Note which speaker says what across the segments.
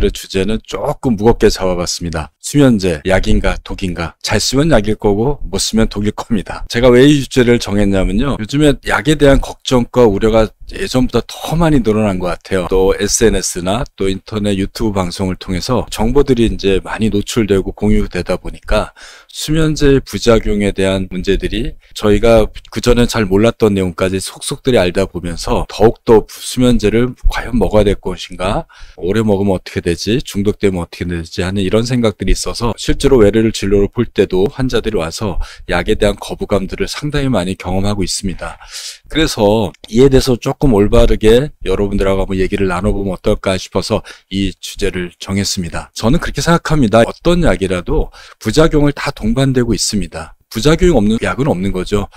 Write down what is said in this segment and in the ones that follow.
Speaker 1: 오늘의 주제는 조금 무겁게 잡아봤습니다. 수면제, 약인가 독인가? 잘 쓰면 약일 거고 못 쓰면 독일 겁니다. 제가 왜 이 주제를 정했냐면요, 요즘에 약에 대한 걱정과 우려가 예전보다 더 많이 늘어난 것 같아요. 또 SNS나 또 인터넷 유튜브 방송을 통해서 정보들이 이제 많이 노출되고 공유되다 보니까 수면제의 부작용에 대한 문제들이 저희가 그전에 잘 몰랐던 내용까지 속속들이 알다 보면서 더욱더 수면제를 과연 먹어야 될 것인가, 오래 먹으면 어떻게 되지, 중독되면 어떻게 되지 하는 이런 생각들이 있어서 실제로 외래를 진료를 볼 때도 환자들이 와서 약에 대한 거부감들을 상당히 많이 경험하고 있습니다. 그래서 이에 대해서 조금 올바르게 여러분들하고 한번 얘기를 나눠보면 어떨까 싶어서 이 주제를 정했습니다. 저는 그렇게 생각합니다. 어떤 약이라도 부작용을 다 동반되고 있습니다. 부작용이 없는 약은 없는 거죠.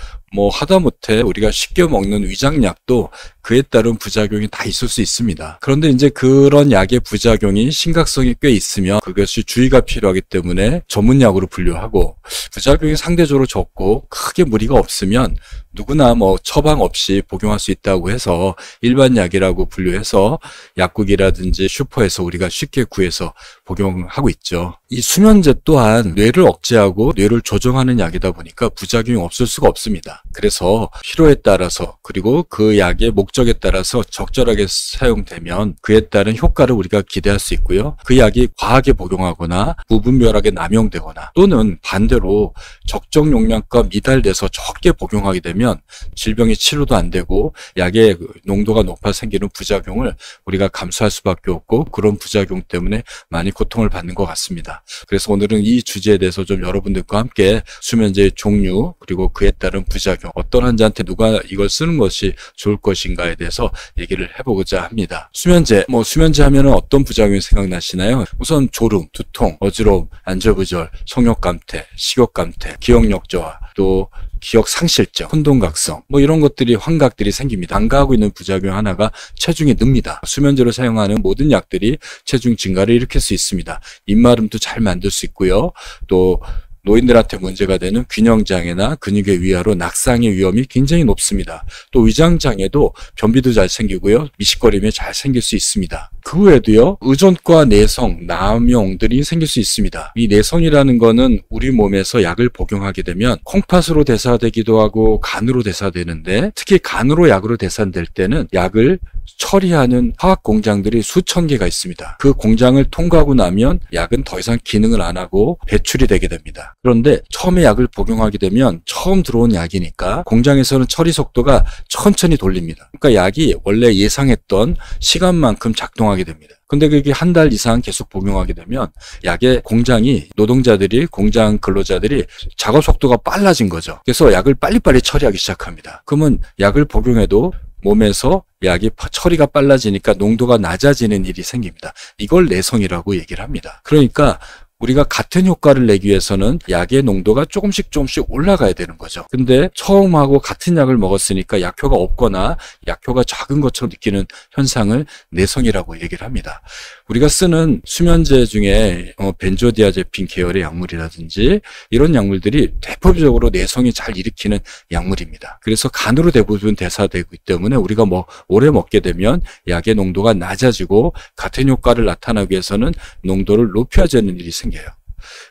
Speaker 1: 하다못해 우리가 쉽게 먹는 위장약도 그에 따른 부작용이 다 있을 수 있습니다. 그런데 이제 그런 약의 부작용이 심각성이 꽤 있으면 그것이 주의가 필요하기 때문에 전문약으로 분류하고, 부작용이 상대적으로 적고 크게 무리가 없으면 누구나 처방 없이 복용할 수 있다고 해서 일반 약이라고 분류해서 약국이라든지 슈퍼에서 우리가 쉽게 구해서 복용하고 있죠. 이 수면제 또한 뇌를 억제하고 뇌를 조정하는 약이다 보니까 부작용이 없을 수가 없습니다. 그래서 필요에 따라서, 그리고 그 약의 목적에 따라서 적절하게 사용되면 그에 따른 효과를 우리가 기대할 수 있고요. 그 약이 과하게 복용하거나 무분별하게 남용되거나 또는 반대로 적정 용량과 미달돼서 적게 복용하게 되면 질병이 치료도 안 되고 약의 농도가 높아 생기는 부작용을 우리가 감수할 수밖에 없고, 그런 부작용 때문에 많이 고통을 받는 것 같습니다. 그래서 오늘은 이 주제에 대해서 좀 여러분들과 함께 수면제의 종류, 그리고 그에 따른 부작용, 어떤 환자한테 누가 이걸 쓰는 것이 좋을 것인가에 대해서 얘기를 해보고자 합니다. 수면제, 수면제 하면은 어떤 부작용이 생각나시나요? 우선 졸음, 두통, 어지러움, 안절부절, 성욕 감퇴, 식욕 감퇴, 기억력 저하, 또 기억 상실증, 혼동각성, 이런 것들이, 환각들이 생깁니다. 간과하고 있는 부작용 하나가 체중이 늡니다. 수면제로 사용하는 모든 약들이 체중 증가를 일으킬 수 있습니다. 입마름도 잘 만들 수 있고요. 또 노인들한테 문제가 되는 균형장애나 근육의 위화로 낙상의 위험이 굉장히 높습니다. 또 위장장애도 변비도 잘 생기고요, 미식거림이 잘 생길 수 있습니다. 그 외에도요, 의존과 내성, 남용들이 생길 수 있습니다. 이 내성이라는 거는 우리 몸에서 약을 복용하게 되면 콩팥으로 대사되기도 하고 간으로 대사되는데, 특히 간으로 약으로 대사될 때는 약을 처리하는 화학 공장들이 수천 개가 있습니다. 그 공장을 통과하고 나면 약은 더 이상 기능을 안 하고 배출이 되게 됩니다. 그런데 처음에 약을 복용하게 되면 처음 들어온 약이니까 공장에서는 처리 속도가 천천히 돌립니다. 그러니까 약이 원래 예상했던 시간만큼 작동하게 됩니다. 근데 그게 한 달 이상 계속 복용하게 되면 약의 공장이, 노동자들이, 공장 근로자들이 작업 속도가 빨라진 거죠. 그래서 약을 빨리빨리 처리하기 시작합니다. 그러면 약을 복용해도 몸에서 약이 처리가 빨라지니까 농도가 낮아지는 일이 생깁니다. 이걸 내성이라고 얘기를 합니다. 그러니까 우리가 같은 효과를 내기 위해서는 약의 농도가 조금씩 올라가야 되는 거죠. 근데 처음하고 같은 약을 먹었으니까 약효가 없거나 약효가 작은 것처럼 느끼는 현상을 내성이라고 얘기를 합니다. 우리가 쓰는 수면제 중에 벤조디아제핀 계열의 약물이라든지 이런 약물들이 대표적으로 내성이 잘 일으키는 약물입니다. 그래서 간으로 대부분 대사되고 있기 때문에 우리가 오래 먹게 되면 약의 농도가 낮아지고 같은 효과를 나타나기 위해서는 농도를 높여야 되는 일이 생겨요.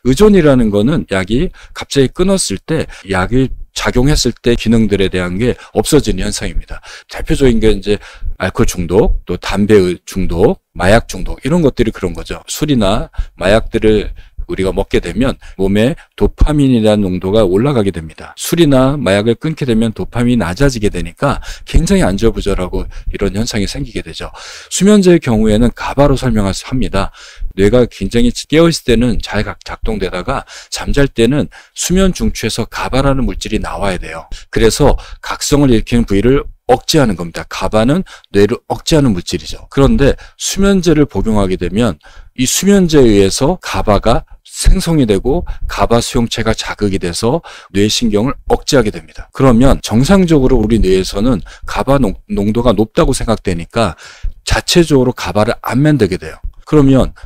Speaker 1: 의존이라는 거는 약이 갑자기 끊었을 때, 약이 작용했을 때 기능들에 대한 게 없어지는 현상입니다. 대표적인 게 이제 알코올 중독, 또 담배 중독, 마약 중독, 이런 것들이 그런 거죠. 술이나 마약들을 우리가 먹게 되면 몸에 도파민이라는 농도가 올라가게 됩니다. 술이나 마약을 끊게 되면 도파민이 낮아지게 되니까 굉장히 안절부절하고 이런 현상이 생기게 되죠. 수면제의 경우에는 가바로 설명합니다. 뇌가 굉장히 깨어있을 때는 잘 작동되다가 잠잘 때는 수면 중추에서 가바라는 물질이 나와야 돼요. 그래서 각성을 일으키는 부위를 억제하는 겁니다. 가바는 뇌를 억제하는 물질이죠. 그런데 수면제를 복용하게 되면 이 수면제에 의해서 가바가 생성이 되고 가바 수용체가 자극이 돼서 뇌신경을 억제하게 됩니다. 그러면 정상적으로 우리 뇌에서는 가바 농도가 높다고 생각되니까 자체적으로 가바를 안 만들게 돼요.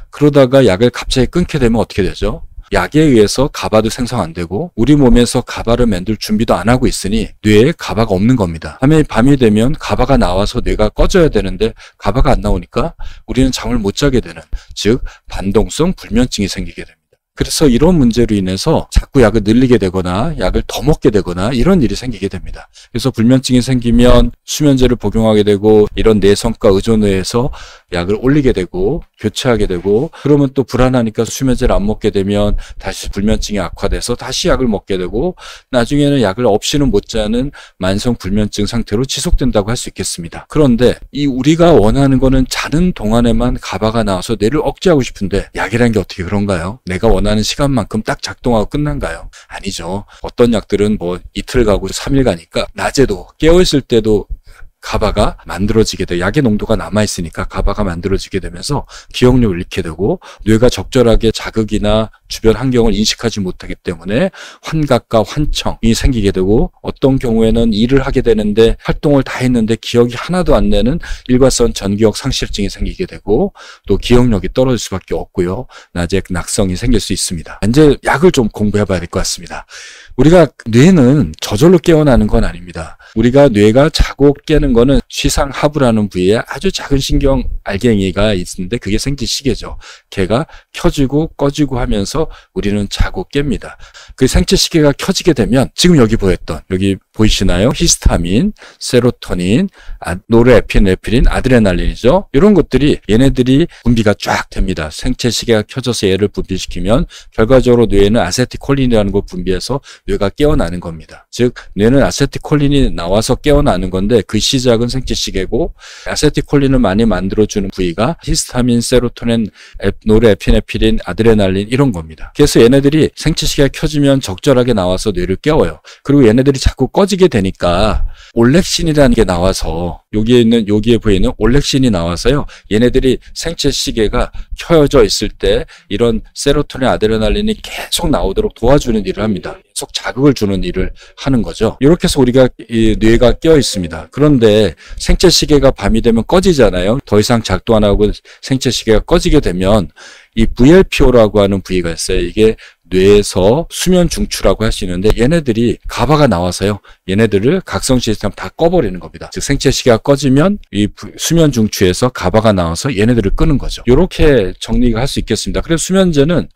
Speaker 1: 그러다가 약을 갑자기 끊게 되면 어떻게 되죠? 약에 의해서 가바도 생성 안 되고 우리 몸에서 가바를 만들 준비도 안 하고 있으니 뇌에 가바가 없는 겁니다. 밤이 되면 가바가 나와서 뇌가 꺼져야 되는데 가바가 안 나오니까 우리는 잠을 못 자게 되는, 즉 반동성 불면증이 생기게 됩니다. 그래서 이런 문제로 인해서 자꾸 약을 늘리게 되거나 약을 더 먹게 되거나 이런 일이 생기게 됩니다. 그래서 불면증이 생기면 수면제를 복용하게 되고 이런 내성과 의존에 의해서 약을 올리게 되고 교체하게 되고, 그러면 또 불안하니까 수면제를 안 먹게 되면 다시 불면증이 악화돼서 다시 약을 먹게 되고 나중에는 약을 없이는 못 자는 만성 불면증 상태로 지속된다고 할 수 있겠습니다. 그런데 이 우리가 원하는 거는 자는 동안에만 가바가 나와서 뇌를 억제하고 싶은데 약이라는 게 어떻게 그런가요? 내가 원하는 시간만큼 딱 작동하고 끝난가요? 아니죠. 어떤 약들은 뭐 이틀 가고 3일 가니까 낮에도 깨어있을 때도 가바가 만들어지게 돼요. 약의 농도가 남아있으니까 가바가 만들어지게 되면서 기억력을 잃게 되고 뇌가 적절하게 자극이나 주변 환경을 인식하지 못하기 때문에 환각과 환청이 생기게 되고, 어떤 경우에는 일을 하게 되는데 활동을 다 했는데 기억이 하나도 안 나는 일과성 전기억 상실증이 생기게 되고 또 기억력이 떨어질 수밖에 없고요. 낮에 낙성이 생길 수 있습니다. 이제 약을 좀 공부해 봐야 될 것 같습니다. 우리가 뇌는 저절로 깨어나는 건 아닙니다. 우리가 뇌가 자고 깨는 거는 시상하부라는 부위에 아주 작은 신경 알갱이가 있는데 그게 생체시계죠. 걔가 켜지고 꺼지고 하면서 우리는 자고 깹니다. 그 생체시계가 켜지게 되면 지금 여기 보이시나요? 히스타민, 세로토닌, 노르에피네프린, 아드레날린이죠. 이런 것들이 얘네들이 분비가 쫙 됩니다. 생체시계가 켜져서 얘를 분비시키면 결과적으로 뇌는 아세틸콜린이라는 걸 분비해서 뇌가 깨어나는 겁니다. 즉 뇌는 아세틸콜린이 나와서 깨어나는 건데 그 시작은 생체시계고, 아세틸콜린을 많이 만들어주는 부위가 히스타민, 세로토닌, 노르에피네프린, 아드레날린 이런 겁니다. 그래서 얘네들이 생체시계가 켜지면 적절하게 나와서 뇌를 깨워요. 그리고 얘네들이 자꾸 꺼지게 되니까 올렉신이라는 게 나와서 여기에 보이는 올렉신이 나와서요. 얘네들이 생체시계가 켜져 있을 때 이런 세로토닌, 아드레날린이 계속 나오도록 도와주는 일을 합니다. 계속 자극을 주는 일을 하는 거죠. 이렇게 해서 우리가 이 뇌가 깨어 있습니다. 그런데 생체시계가 밤이 되면 꺼지잖아요. 더 이상 작동 안 하고 생체시계가 꺼지게 되면 이 VLPO라고 하는 부위가 있어요. 이게 뇌에서 수면 중추라고 할 수 있는데 얘네들이 가바가 나와서요. 얘네들을 각성 시스템 다 꺼버리는 겁니다. 즉 생체시계가 꺼지면 이 수면 중추에서 가바가 나와서 얘네들을 끄는 거죠. 이렇게 정리가 할 수 있겠습니다. 그래서 수면제는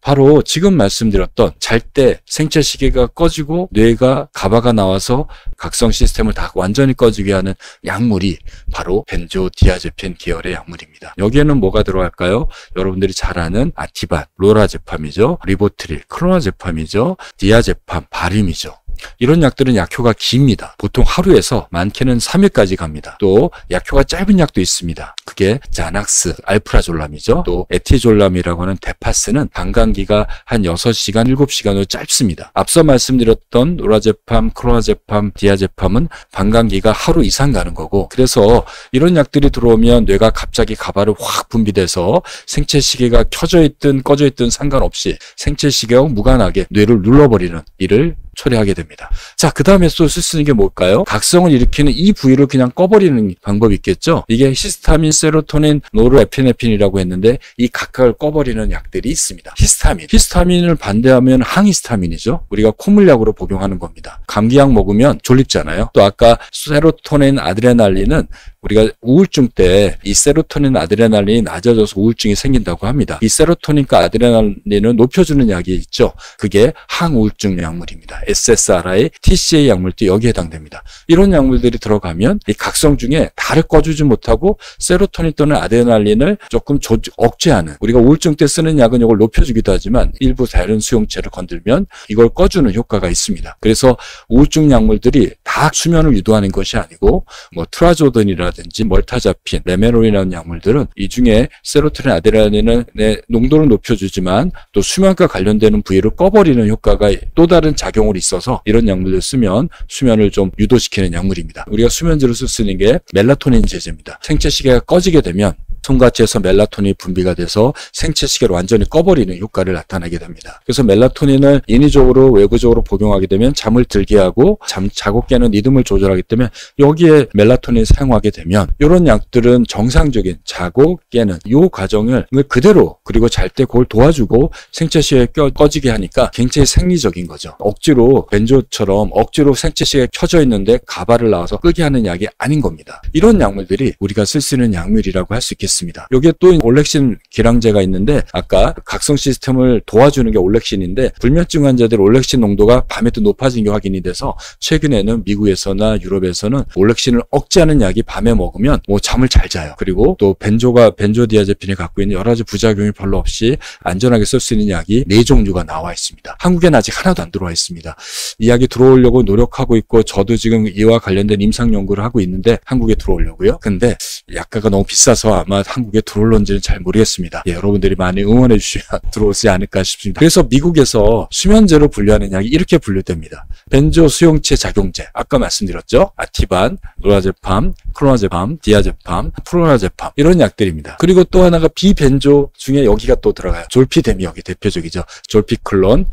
Speaker 1: 바로 지금 말씀드렸던 잘 때 생체시계가 꺼지고 뇌가 가바가 나와서 각성 시스템을 다 완전히 꺼지게 하는 약물이 바로 벤조디아제핀 계열의 약물입니다. 여기에는 뭐가 들어갈까요? 여러분들이 잘 아는 아티반, 로라제팜이죠. 리보트릴, 크로나제팜이죠. 디아제팜, 바림이죠. 이런 약들은 약효가 깁니다. 보통 하루에서 많게는 3일까지 갑니다. 또 약효가 짧은 약도 있습니다. 그게 자낙스, 알프라졸람이죠. 또 에티졸람이라고 하는 데파스는 방광기가 한 6시간, 7시간으로 짧습니다. 앞서 말씀드렸던 로라제팜, 크로나제팜, 디아제팜은 방광기가 하루 이상 가는 거고, 그래서 이런 약들이 들어오면 뇌가 갑자기 가바를 확 분비돼서 생체시계가 켜져 있든 꺼져 있든 상관없이 생체시계와 무관하게 뇌를 눌러버리는 일을 처리하게 됩니다. 자, 그 다음에 또 쓸 수 있는 게 뭘까요? 각성을 일으키는 이 부위를 그냥 꺼버리는 방법이 있겠죠? 이게 히스타민, 세로토닌, 노르에피네핀이라고 했는데 이 각각을 꺼버리는 약들이 있습니다. 히스타민을 반대하면 항히스타민이죠. 우리가 콧물약으로 복용하는 겁니다. 감기약 먹으면 졸립잖아요. 또 아까 세로토닌, 아드레날린은 우리가 우울증 때 이 세로토닌, 아드레날린이 낮아져서 우울증이 생긴다고 합니다. 이 세로토닌과 아드레날린을 높여주는 약이 있죠. 그게 항우울증 약물입니다. SSRI, TCA 약물도 여기에 해당됩니다. 이런 약물들이 들어가면 이 각성 중에 다를 꺼주지 못하고 세로토닌 또는 아드레날린을 조금 억제하는, 우리가 우울증 때 쓰는 약은 이걸 높여주기도 하지만 일부 다른 수용체를 건들면 이걸 꺼주는 효과가 있습니다. 그래서 우울증 약물들이 다 수면을 유도하는 것이 아니고 뭐 트라조던이라든지 멀타자핀, 레메놀이라는 약물들은 이 중에 세로토닌, 아드레날린의 농도를 높여주지만 또 수면과 관련되는 부위를 꺼버리는 효과가 또 다른 작용을 있어서 이런 약물을 쓰면 수면을 좀 유도시키는 약물입니다. 우리가 수면제로 쓸 수 있는 게 멜라토닌 제제입니다. 생체시계가 꺼지게 되면 통과체에서 멜라토닌이 분비가 돼서 생체 시계를 완전히 꺼버리는 효과를 나타내게 됩니다. 그래서 멜라토닌을 인위적으로 외부적으로 복용하게 되면 잠을 들게 하고 자고 깨는 리듬을 조절하기 때문에 여기에 멜라토닌을 사용하게 되면 이런 약들은 정상적인 자고 깨는 이 과정을 그대로 그리고 잘 때 그걸 도와주고 생체 시계가 꺼지게 하니까 굉장히 생리적인 거죠. 억지로 벤조처럼 억지로 생체 시계가 켜져 있는데 가바를 나와서 끄게 하는 약이 아닌 겁니다. 이런 약물들이 우리가 쓸 수 있는 약물이라고 할 수 있겠습니다. 여기에 또 올렉신 기량제가 있는데 아까 각성 시스템을 도와주는 게 올렉신인데 불면증 환자들 올렉신 농도가 밤에도 높아진 게 확인이 돼서 최근에는 미국에서나 유럽에서는 올렉신을 억제하는 약이 밤에 먹으면 잠을 잘 자요. 그리고 또 벤조디아제핀이 갖고 있는 여러 가지 부작용이 별로 없이 안전하게 쓸 수 있는 약이 4종류가 나와 있습니다. 한국에는 아직 하나도 안 들어와 있습니다. 이 약이 들어오려고 노력하고 있고 저도 지금 이와 관련된 임상 연구를 하고 있는데 한국에 들어오려고요. 근데 약가가 너무 비싸서 아마 한국에 들어올런지는 잘 모르겠습니다. 여러분들이 많이 응원해 주시면 들어오지 않을까 싶습니다. 그래서 미국에서 수면제로 분류하는 약이 이렇게 분류됩니다. 벤조 수용체 작용제, 아까 말씀드렸죠? 아티반, 로라제팜, 클로나제팜, 디아제팜, 프로나제팜 이런 약들입니다. 그리고 또 하나가 비벤조 중에 여기가 또 들어가요. 졸피뎀이 여기 대표적이죠. 졸피클론,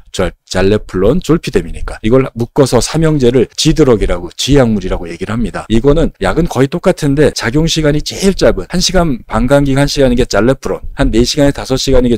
Speaker 1: 잘레플론, 졸피뎀이니까 이걸 묶어서 삼형제를 G드럭이라고 G약물이라고 얘기를 합니다. 이거는 약은 거의 똑같은데 작용시간이 제일 짧은 1시간 반감기 1시간인 게 잘레플론, 한 4시간에 5시간인 게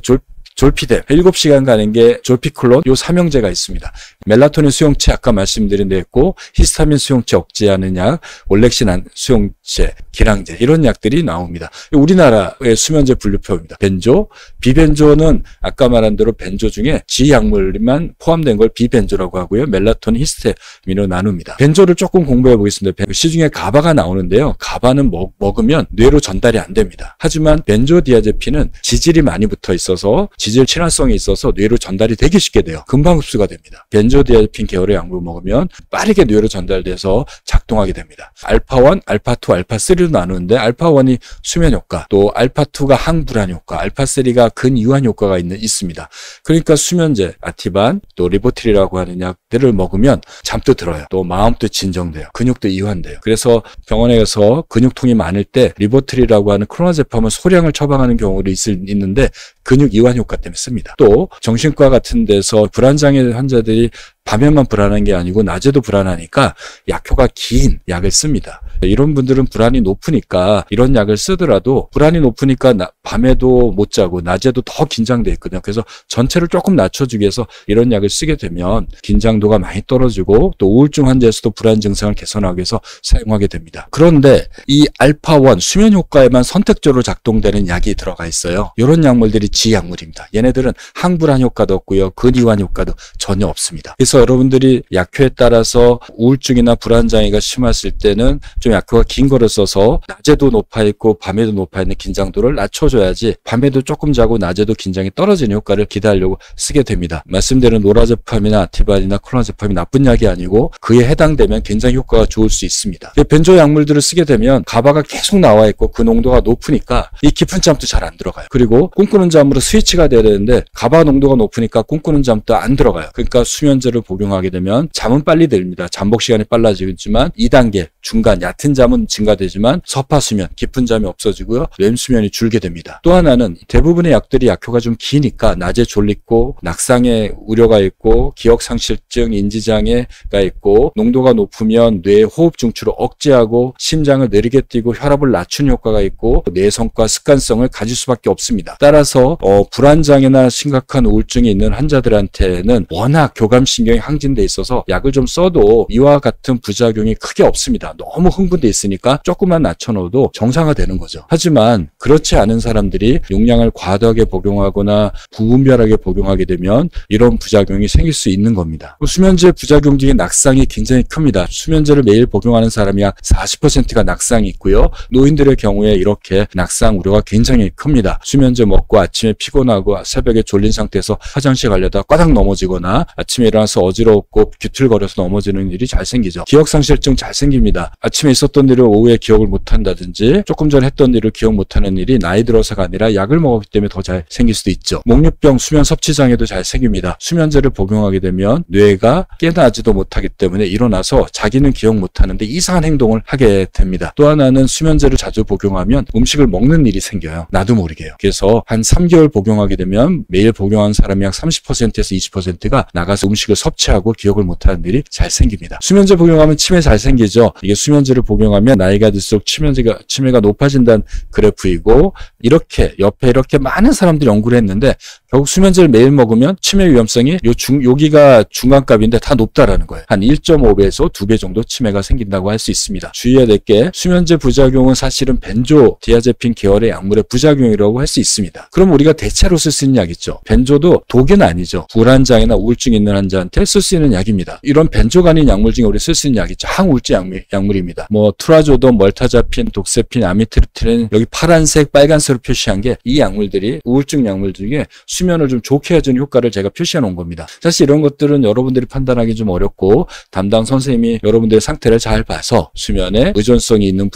Speaker 1: 졸피뎀, 7시간 가는 게 졸피클론, 요 삼형제가 있습니다. 멜라토닌 수용체 아까 말씀드린 데 있고 히스타민 수용체 억제하는 약, 올렉신 수용체, 기량제 이런 약들이 나옵니다. 우리나라의 수면제 분류표입니다. 벤조, 비벤조는 아까 말한 대로 벤조 중에 G약물만 포함된 걸 비벤조라고 하고요. 멜라토닌, 히스타민으로 나눕니다. 벤조를 조금 공부해 보겠습니다. 시중에 가바가 나오는데요. 가바는 먹으면 뇌로 전달이 안 됩니다. 하지만 벤조디아제핀은 지질이 많이 붙어 있어서 지질 친화성이 있어서 뇌로 전달이 되게 쉽게 돼요. 금방 흡수가 됩니다. 벤조디아제핀 계열의 약물을 먹으면 빠르게 뇌로 전달돼서 작동하게 됩니다. 알파1, 알파2, 알파3로 나누는데 알파1이 수면 효과, 또 알파2가 항불안 효과, 알파3가 근이완 효과가 있습니다. 그러니까 수면제, 아티반, 또 리보트릴이라고 하는 약들을 먹으면 잠도 들어요. 또 마음도 진정돼요. 근육도 이완돼요. 그래서 병원에 가서 근육통이 많을 때 리보트릴이라고 하는 클로나제팜을 소량을 처방하는 경우도 있는데 근육 이완 효과 때문에 씁니다. 또 정신과 같은 데서 불안장애 환자들이 밤에만 불안한 게 아니고 낮에도 불안하니까 약효가 긴 약을 씁니다. 이런 분들은 불안이 높으니까 이런 약을 쓰더라도 불안이 높으니까 밤에도 못 자고 낮에도 더 긴장돼 있거든요. 그래서 전체를 조금 낮춰주기 위해서 이런 약을 쓰게 되면 긴장도가 많이 떨어지고 또 우울증 환자에서도 불안 증상을 개선하기 위해서 사용하게 됩니다. 그런데 이 알파1 수면 효과에만 선택적으로 작동되는 약이 들어가 있어요. 이런 약물들이 G약물입니다. 얘네들은 항불안 효과도 없고요. 근이완 효과도 전혀 없습니다. 그래서 여러분들이 약효에 따라서 우울증이나 불안장애가 심했을 때는 좀 약효가 긴 거를 써서 낮에도 높아 있고 밤에도 높아 있는 긴장도를 낮춰줘야지 밤에도 조금 자고 낮에도 긴장이 떨어지는 효과를 기대하려고 쓰게 됩니다. 말씀드린 로라제팜이나 아티반이나 클로나제팜이 나쁜 약이 아니고 그에 해당되면 굉장히 효과가 좋을 수 있습니다. 벤조 약물들을 쓰게 되면 가바가 계속 나와 있고 그 농도가 높으니까 이 깊은 잠도 잘 안 들어가요. 그리고 꿈꾸는 잠으로 스위치가 돼야 되는데 가바 농도가 높으니까 꿈꾸는 잠도 안 들어가요. 그러니까 수면제를 복용하게 되면 잠은 빨리 들립니다. 잠복 시간이 빨라지지만 2단계 중간 얕은 잠은 증가되지만 서파 수면, 깊은 잠이 없어지고요. 렘 수면이 줄게 됩니다. 또 하나는 대부분의 약들이 약효가 좀 기니까 낮에 졸리고 낙상의 우려가 있고 기억상실증, 인지장애가 있고 농도가 높으면 뇌의 호흡 중추를 억제하고 심장을 느리게 뛰고 혈압을 낮추는 효과가 있고 내성과 습관성을 가질 수밖에 없습니다. 따라서 불안장애나 심각한 우울증이 있는 환자들한테는 워낙 교감신경이 항진돼 있어서 약을 좀 써도 이와 같은 부작용이 크게 없습니다. 너무 흥분돼 있으니까 조금만 낮춰놓어도 정상화되는 거죠. 하지만 그렇지 않은 사람들이 용량을 과도하게 복용하거나 부분별하게 복용하게 되면 이런 부작용이 생길 수 있는 겁니다. 수면제 부작용 중에 낙상이 굉장히 큽니다. 수면제를 매일 복용하는 사람이 약 40%가 낙상이 있고요. 노인들의 경우에 이렇게 낙상 우려가 굉장히 큽니다. 수면제 먹고 아침에 피곤하고 새벽에 졸린 상태에서 화장실 가려다 꽈당 넘어지거나 아침에 일어나서 어지럽고 비틀거려서 넘어지는 일이 잘 생기죠. 기억상실증 잘 생깁니다. 아침에 있었던 일을 오후에 기억을 못한다든지 조금 전에 했던 일을 기억 못하는 생기는 일이 나이 들어서가 아니라 약을 먹었기 때문에 더 잘 생길 수도 있죠. 목류병, 수면 섭취 장애도 잘 생깁니다. 수면제를 복용하게 되면 뇌가 깨나지도 못하기 때문에 일어나서 자기는 기억 못하는데 이상한 행동을 하게 됩니다. 또 하나는 수면제를 자주 복용하면 음식을 먹는 일이 생겨요. 나도 모르게요. 그래서 한 3개월 복용하게 되면 매일 복용한 사람이 약 30%에서 20%가 나가서 음식을 섭취하고 기억을 못하는 일이 잘 생깁니다. 수면제 복용하면 치매 잘 생기죠. 이게 수면제를 복용하면 나이가 들수록 치매가 높아진다는 그래프이고, 이렇게 옆에 이렇게 많은 사람들이 연구를 했는데 결국 수면제를 매일 먹으면 치매 위험성이 여기가 중간값인데 다 높다라는 거예요. 한 1.5배에서 2배 정도 치매가 생긴다고 할 수 있습니다. 주의해야 될 게 수면제 부작용은 사실은 벤조디아제핀 계열의 약물의 부작용이라고 할 수 있습니다. 그럼 우리가 대체로 쓸 수 있는 약 있죠. 벤조도 독은 아니죠. 불안장애나 우울증 있는 환자한테 쓸 수 있는 약입니다. 이런 벤조가 아닌 약물 중에 우리 쓸 수 있는 약 있죠. 항우울증 약물입니다. 뭐 트라조돈, 멀타자핀, 독세핀, 아미트립틸은 여기 파란색, 빨간색으로 표시한 게 이 약물들이 우울증 약물 중에 수면을 좀 좋게 해주는 효과를 제가 표시해 놓은 겁니다. 사실 이런 것들은 여러분들이 판단하기 좀 어렵고 담당 선생님이 여러분들의 상태를 잘 봐서 수면에 의존성이 있는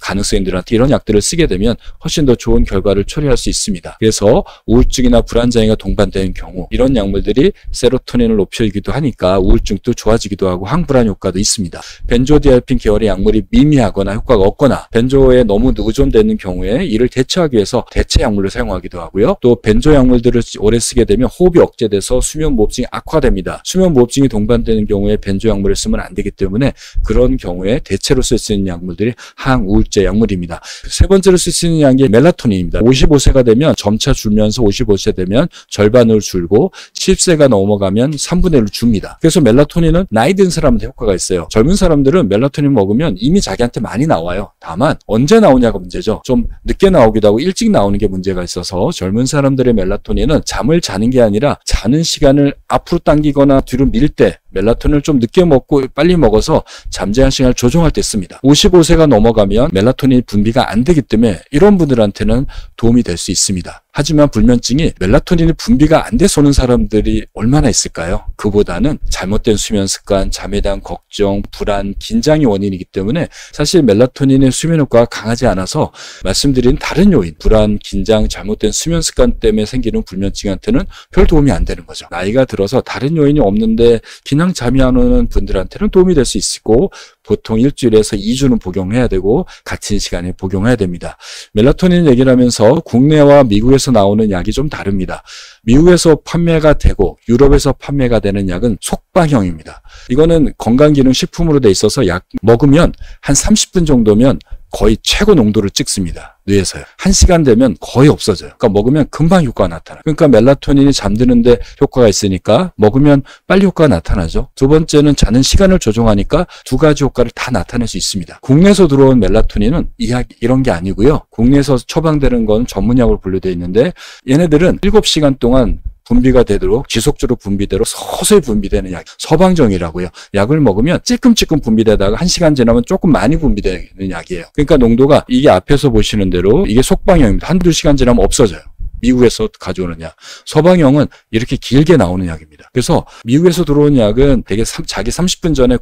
Speaker 1: 가능성인들한테 이런 약들을 쓰게 되면 훨씬 더 좋은 결과를 초래할 수 있습니다. 그래서 우울증이나 불안장애가 동반되는 경우 이런 약물들이 세로토닌을 높여주기도 하니까 우울증도 좋아지기도 하고 항불안 효과도 있습니다. 벤조디아ze핀 계열의 약물이 미미하거나 효과가 없거나 벤조에 너무 의존되는 경우에 이를 대처하기 위해서 대체 약물을 사용하기도 하고요. 또 벤조 약물들을 오래 쓰게 되면 호흡이 억제돼서 수면 무호흡증이 악화됩니다. 수면 무호흡증이 동반되는 경우에 벤조 약물을 쓰면 안 되기 때문에 그런 경우에 대체로 쓸 수 있는 약물들이 항우울제 약물입니다. 세 번째로 쓸 수 있는 약이 멜라토닌입니다. 55세가 되면 점차 줄면서 55세 되면 절반으로 줄고 10세가 넘어가면 3분의 1로 줍니다. 그래서 멜라토닌은 나이 든 사람한테 효과가 있어요. 젊은 사람들은 멜라토닌 먹으면 이미 자기한테 많이 나와요. 다만 언제 나오냐가 문제죠. 좀 늦게 나오기도 하고 일찍 나오는 게 문제가 있어서 젊은 사람들의 멜라토닌은 잠을 자는 게 아니라 자는 시간을 앞으로 당기거나 뒤로 밀 때 멜라토닌을 좀 늦게 먹고 빨리 먹어서 잠자는 시간을 조정할 때 씁니다. 55세가 넘어가면 멜라토닌 분비가 안 되기 때문에 이런 분들한테는 도움이 될 수 있습니다. 하지만 불면증이 멜라토닌이 분비가 안 돼서 오는 사람들이 얼마나 있을까요? 그보다는 잘못된 수면 습관, 잠에 대한 걱정, 불안, 긴장이 원인이기 때문에 사실 멜라토닌의 수면 효과가 강하지 않아서 말씀드린 다른 요인, 불안, 긴장, 잘못된 수면 습관 때문에 생기는 불면증한테는 별 도움이 안 되는 거죠. 나이가 들어서 다른 요인이 없는데 그냥 잠이 안 오는 분들한테는 도움이 될 수 있고 보통 일주일에서 2주는 복용해야 되고 같은 시간에 복용해야 됩니다. 멜라토닌 얘기를 하면서 국내와 미국에서 나오는 약이 좀 다릅니다. 미국에서 판매가 되고 유럽에서 판매가 되는 약은 속방형입니다. 이거는 건강기능식품으로 돼 있어서 약 먹으면 한 30분 정도면 거의 최고 농도를 찍습니다. 뇌에서요. 1시간 되면 거의 없어져요. 그러니까 먹으면 금방 효과가 나타나요. 그러니까 멜라토닌이 잠드는데 효과가 있으니까 먹으면 빨리 효과가 나타나죠. 두 번째는 자는 시간을 조정하니까 두 가지 효과를 다 나타낼 수 있습니다. 국내에서 들어온 멜라토닌은 이런 게 아니고요. 국내에서 처방되는 건 전문약으로 분류되어 있는데 얘네들은 7시간 동안 분비가 되도록 지속적으로 분비대로 서서히 분비되는 약, 서방정이라고요. 약을 먹으면 찔끔찔끔 분비되다가 1시간 지나면 조금 많이 분비되는 약이에요. 그러니까 농도가 이게 앞에서 보시는 대로 이게 속방형입니다. 1~2시간 지나면 없어져요. 미국에서 가져오는 약. 서방형은 이렇게 길게 나오는 약입니다. 그래서 미국에서 들어온 약은 되게 자기 30분 전에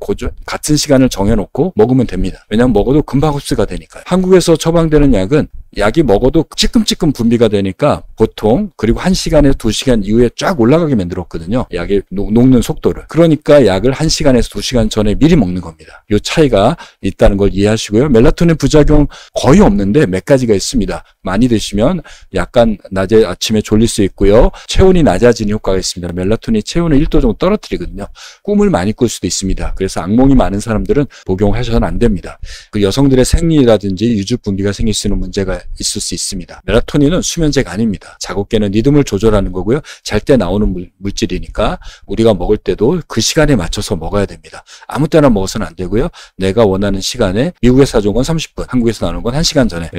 Speaker 1: 같은 시간을 정해놓고 먹으면 됩니다. 왜냐하면 먹어도 금방 흡수가 되니까요. 한국에서 처방되는 약은 약이 먹어도 찔끔찔끔 분비가 되니까 보통 그리고 1시간에서 2시간 이후에 쫙 올라가게 만들었거든요. 약의 녹는 속도를. 그러니까 약을 1시간에서 2시간 전에 미리 먹는 겁니다. 이 차이가 있다는 걸 이해하시고요. 멜라토닌 부작용 거의 없는데 몇 가지가 있습니다. 많이 드시면 약간 낮에 아침에 졸릴 수 있고요. 체온이 낮아지는 효과가 있습니다. 멜라토닌 체온을 1도 정도 떨어뜨리거든요. 꿈을 많이 꿀 수도 있습니다. 그래서 악몽이 많은 사람들은 복용하셔서는 안 됩니다. 그 여성들의 생리라든지 유주 분비가 생길 수 있는 문제가 있을 수 있습니다. 멜라토닌은 수면제가 아닙니다. 작업계는 리듬을 조절하는 거고요. 잘 때 나오는 물질이니까 우리가 먹을 때도 그 시간에 맞춰서 먹어야 됩니다. 아무 때나 먹어서는 안 되고요. 내가 원하는 시간에 미국에서 가져온 건 30분, 한국에서 나오는 건 1시간 전에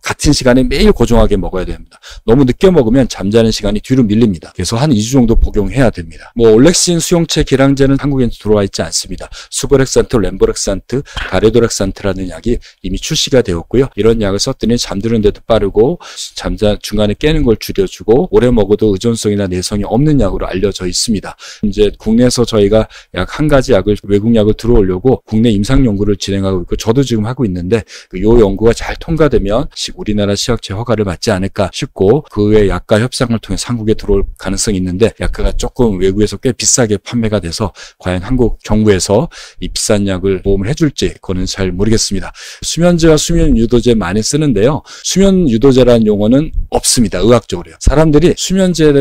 Speaker 1: 같은 시간에 매일 고정하게 먹어야 됩니다. 너무 늦게 먹으면 잠자는 시간이 뒤로 밀립니다. 그래서 한 2주 정도 복용해야 됩니다. 올렉신 수용체 기량제는 한국에 들어와 있지 않습니다. 수보렉산트, 렘보렉산트, 가레도렉산트라는 약이 이미 출시가 되었고요. 이런 약을 썼더니 잠드는 데도 빠르고 중간에 깨는 걸 줄여주고 오래 먹어도 의존성이나 내성이 없는 약으로 알려져 있습니다. 이제 국내에서 저희가 약 한 가지 약을 외국 약을 들어오려고 국내 임상 연구를 진행하고 있고 저도 지금 하고 있는데 이 연구가 잘 통과되면 우리나라 식약처 허가를 받지 않을까 싶고 그 외 약가 협상을 통해 한국에 들어올 가능성이 있는데 약가가 조금 외국에서 꽤 비싸게 판매가 돼서 과연 한국 정부에서 이 비싼 약을 보험을 해줄지 그거는 잘 모르겠습니다. 수면제와 수면 유도제 많이 쓰는데요. 수면 유도제라는 용어는 없습니다. 의학적으로요. 사람들이 수면제에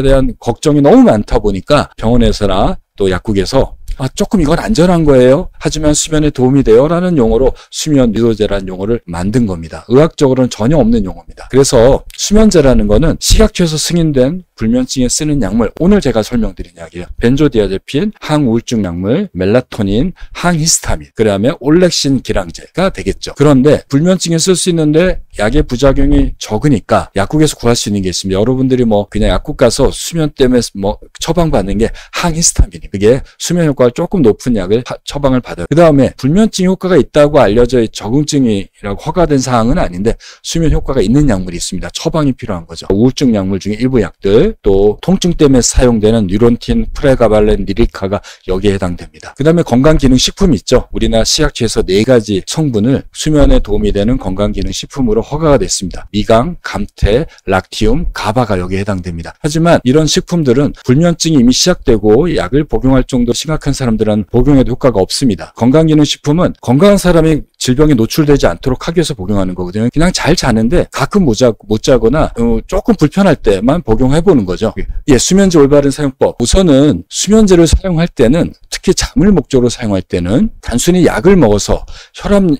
Speaker 1: 대한 걱정이 너무 많다 보니까 병원에서나 또 약국에서 조금 이건 안전한 거예요. 하지만 수면에 도움이 돼요. 라는 용어로 수면 유도제라는 용어를 만든 겁니다. 의학적으로는 전혀 없는 용어입니다. 그래서 수면제라는 거는 식약처에서 승인된 불면증에 쓰는 약물, 오늘 제가 설명드린 약이에요. 벤조디아제핀, 항우울증 약물, 멜라토닌, 항히스타민, 그 다음에 올렉신 기량제가 되겠죠. 그런데 불면증에 쓸 수 있는데 약의 부작용이 적으니까 약국에서 구할 수 있는 게 있습니다. 여러분들이 그냥 약국 가서 수면 때문에 처방받는 게 항히스타민이 그게 수면 효과가 조금 높은 약을 처방을 받아요. 그 다음에 불면증 효과가 있다고 알려져 적응증이라고 허가된 사항은 아닌데 수면 효과가 있는 약물이 있습니다. 처방이 필요한 거죠. 우울증 약물 중에 일부 약들 또 통증 때문에 사용되는 뉴론틴, 프레가발렌, 리리카가 여기에 해당됩니다. 그 다음에 건강기능식품이 있죠. 우리나라 식약처에서 4가지 성분을 수면에 도움이 되는 건강기능식품으로 허가가 됐습니다. 미강, 감태, 락티움, 가바가 여기에 해당됩니다. 하지만 이런 식품들은 불면증이 이미 시작되고 약을 복용할 정도 심각한 사람들은 복용에도 효과가 없습니다. 건강기능식품은 건강한 사람이 질병에 노출되지 않도록 하기 위해서 복용하는 거거든요. 그냥 잘 자는데 가끔 못 자거나 조금 불편할 때만 복용해보는 거죠. 수면제 올바른 사용법. 우선은 수면제를 사용할 때는 특히 잠을 목적으로 사용할 때는 단순히 약을 먹어서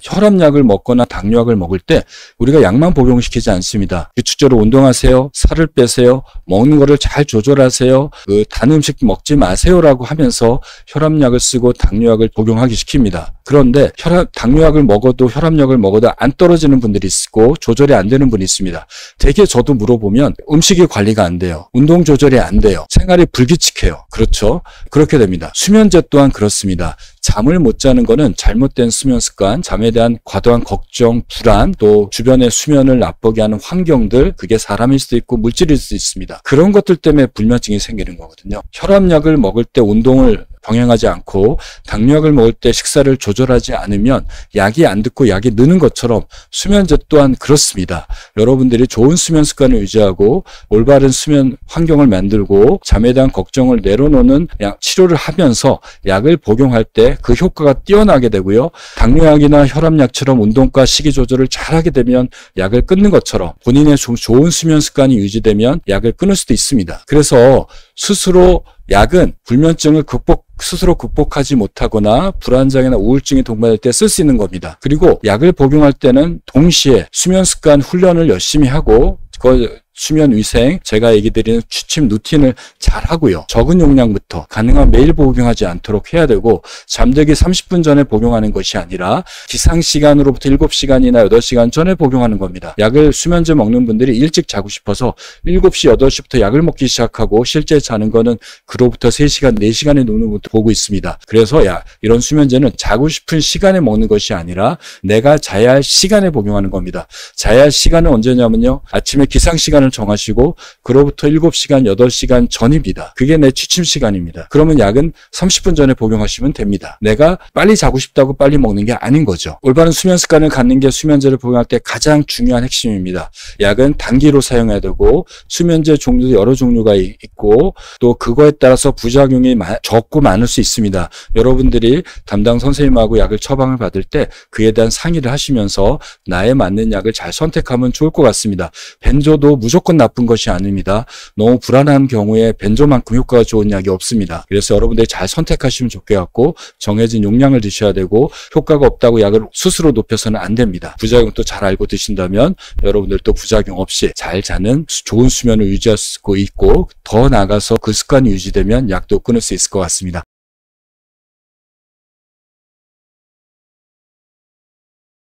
Speaker 1: 혈압약을 먹거나 당뇨약을 먹을 때 우리가 약만 복용시키지 않습니다. 규칙적으로 운동하세요. 살을 빼세요. 먹는 거를 잘 조절하세요. 단 음식 먹지 마세요라고 하면서 혈압약을 쓰고 당뇨약을 복용하기 시킵니다. 그런데 당뇨약을 먹어도 혈압약을 먹어도 안 떨어지는 분들이 있고 조절이 안 되는 분이 있습니다. 되게 저도 물어보면 음식이 관리가 안 돼요. 운동 조절이 안 돼요. 생활이 불규칙해요. 그렇죠? 그렇게 됩니다. 수면제 또한 그렇습니다. 잠을 못 자는 거는 잘못된 수면 습관, 잠에 대한 과도한 걱정, 불안, 또 주변의 수면을 나쁘게 하는 환경들, 그게 사람일 수도 있고 물질일 수도 있습니다. 그런 것들 때문에 불면증이 생기는 거거든요. 혈압약을 먹을 때 운동을 병행하지 않고 당뇨약을 먹을 때 식사를 조절하지 않으면 약이 안 듣고 약이 느는 것처럼 수면제 또한 그렇습니다. 여러분들이 좋은 수면 습관을 유지하고 올바른 수면 환경을 만들고 잠에 대한 걱정을 내려놓는 치료를 하면서 약을 복용할 때 그 효과가 뛰어나게 되고요. 당뇨약이나 혈압약처럼 운동과 식이 조절을 잘하게 되면 약을 끊는 것처럼 본인의 좋은 수면 습관이 유지되면 약을 끊을 수도 있습니다. 그래서 스스로 약은 불면증을 스스로 극복하지 못하거나 불안장애나 우울증이 동반될 때 쓸 수 있는 겁니다. 그리고 약을 복용할 때는 동시에 수면 습관 훈련을 열심히 하고 수면 위생, 제가 얘기 드리는 취침 루틴을 잘 하고요. 적은 용량부터 가능한 매일 복용하지 않도록 해야 되고 잠들기 30분 전에 복용하는 것이 아니라 기상시간으로부터 7시간이나 8시간 전에 복용하는 겁니다. 약을 수면제 먹는 분들이 일찍 자고 싶어서 7시, 8시부터 약을 먹기 시작하고 실제 자는 거는 그로부터 3시간, 4시간의 눈으로부터 보고 있습니다. 그래서 이런 수면제는 자고 싶은 시간에 먹는 것이 아니라 내가 자야 할 시간에 복용하는 겁니다. 자야 할 시간은 언제냐면요. 아침에 기상시간을 정하시고 그로부터 7시간, 8시간 전입니다. 그게 내 취침 시간입니다. 그러면 약은 30분 전에 복용하시면 됩니다. 내가 빨리 자고 싶다고 빨리 먹는 게 아닌 거죠. 올바른 수면 습관을 갖는 게 수면제를 복용할 때 가장 중요한 핵심입니다. 약은 단기로 사용해야 되고 수면제 종류도 여러 종류가 있고 또 그거에 따라서 부작용이 적고 많을 수 있습니다. 여러분들이 담당 선생님하고 약을 처방을 받을 때 그에 대한 상의를 하시면서 나에 맞는 약을 잘 선택하면 좋을 것 같습니다. 벤조도 무조건 나쁜 것이 아닙니다. 너무 불안한 경우에 벤조만큼 효과가 좋은 약이 없습니다. 그래서 여러분들이 잘 선택하시면 좋겠고 정해진 용량을 드셔야 되고 효과가 없다고 약을 스스로 높여서는 안 됩니다. 부작용도 잘 알고 드신다면 여러분들도 부작용 없이 잘 자는 좋은 수면을 유지할 수 있고 더 나아가서 그 습관이 유지되면 약도 끊을 수 있을 것 같습니다.